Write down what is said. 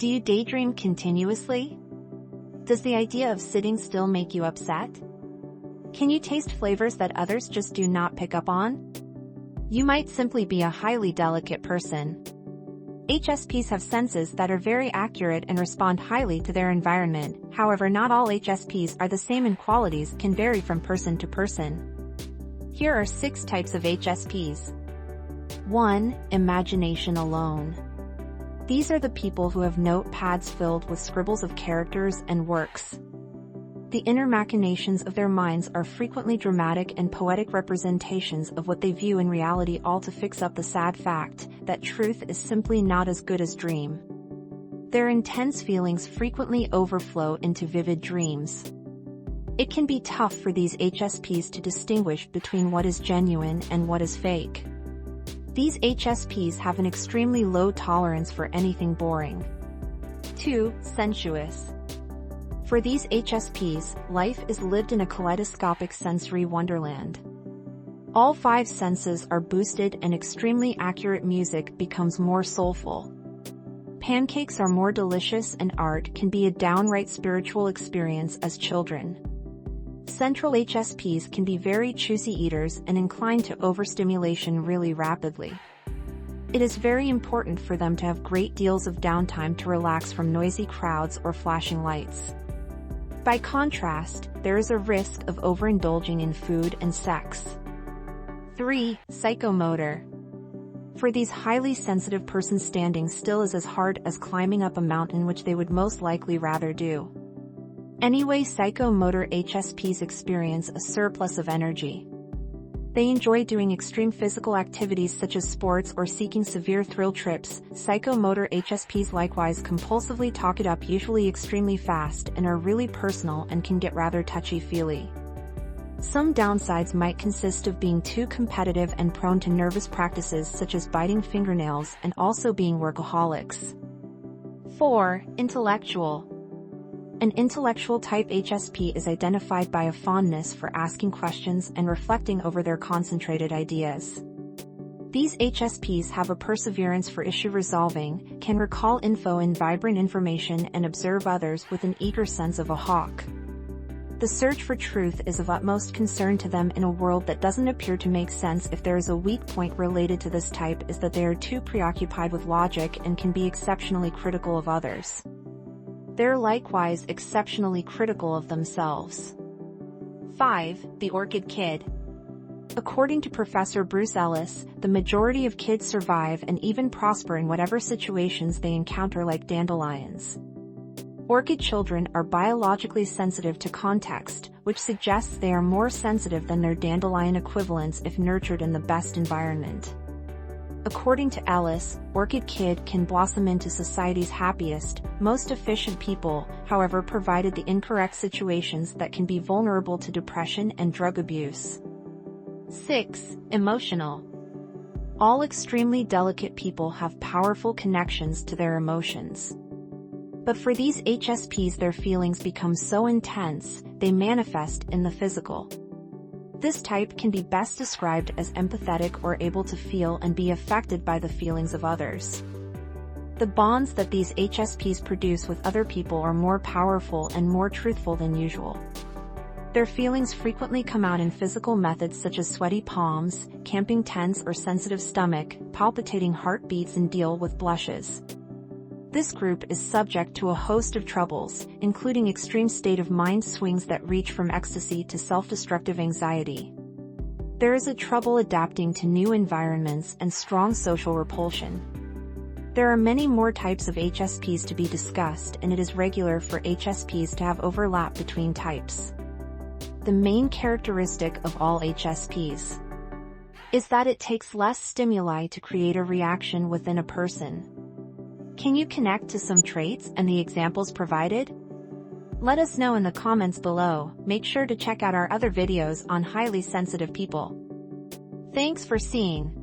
Do you daydream continuously? Does the idea of sitting still make you upset? Can you taste flavors that others just do not pick up on? You might simply be a highly delicate person. HSPs have senses that are very accurate and respond highly to their environment. However, not all HSPs are the same, and qualities can vary from person to person. Here are 6 types of HSPs. 1. Imagination alone. These are the people who have notepads filled with scribbles of characters and works. The inner machinations of their minds are frequently dramatic and poetic representations of what they view in reality, all to fix up the sad fact that truth is simply not as good as dream. Their intense feelings frequently overflow into vivid dreams. It can be tough for these HSPs to distinguish between what is genuine and what is fake. These HSPs have an extremely low tolerance for anything boring. 2. Sensuous. For these HSPs, life is lived in a kaleidoscopic sensory wonderland. All 5 senses are boosted and extremely accurate music becomes more soulful. Pancakes are more delicious and art can be a downright spiritual experience as children. Central HSPs can be very choosy eaters and inclined to overstimulation really rapidly. It is very important for them to have great deals of downtime to relax from noisy crowds or flashing lights. By contrast, there is a risk of overindulging in food and sex. 3. Psychomotor. For these highly sensitive persons, standing still is as hard as climbing up a mountain, which they would most likely rather do. Anyway, psychomotor HSPs experience a surplus of energy. They enjoy doing extreme physical activities such as sports or seeking severe thrill trips. Psychomotor HSPs likewise compulsively talk it up, usually extremely fast, and are really personal and can get rather touchy-feely. Some downsides might consist of being too competitive and prone to nervous practices such as biting fingernails, and also being workaholics. 4. Intellectual. An intellectual type HSP is identified by a fondness for asking questions and reflecting over their concentrated ideas. These HSPs have a perseverance for issue resolving, can recall info in vibrant information, and observe others with an eager sense of a hawk. The search for truth is of utmost concern to them in a world that doesn't appear to make sense. If there is a weak point related to this type, is that they are too preoccupied with logic and can be exceptionally critical of others. They're likewise exceptionally critical of themselves. 5. The Orchid Kid. According to Professor Bruce Ellis, the majority of kids survive and even prosper in whatever situations they encounter, like dandelions. Orchid children are biologically sensitive to context, which suggests they are more sensitive than their dandelion equivalents if nurtured in the best environment. According to Ellis, Orchid Kid can blossom into society's happiest, most efficient people, however, provided the incorrect situations that can be vulnerable to depression and drug abuse. 6. Emotional. All extremely delicate people have powerful connections to their emotions. But for these HSPs, their feelings become so intense, they manifest in the physical. This type can be best described as empathetic, or able to feel and be affected by the feelings of others. The bonds that these HSPs produce with other people are more powerful and more truthful than usual. Their feelings frequently come out in physical methods such as sweaty palms, camping tents, or sensitive stomach, palpitating heartbeats, and deal with blushes. This group is subject to a host of troubles, including extreme state of mind swings that reach from ecstasy to self-destructive anxiety. There is a trouble adapting to new environments and strong social repulsion. There are many more types of HSPs to be discussed, and it is regular for HSPs to have overlap between types. The main characteristic of all HSPs is that it takes less stimuli to create a reaction within a person. Can you connect to some traits and the examples provided? Let us know in the comments below. Make sure to check out our other videos on highly sensitive people. Thanks for seeing.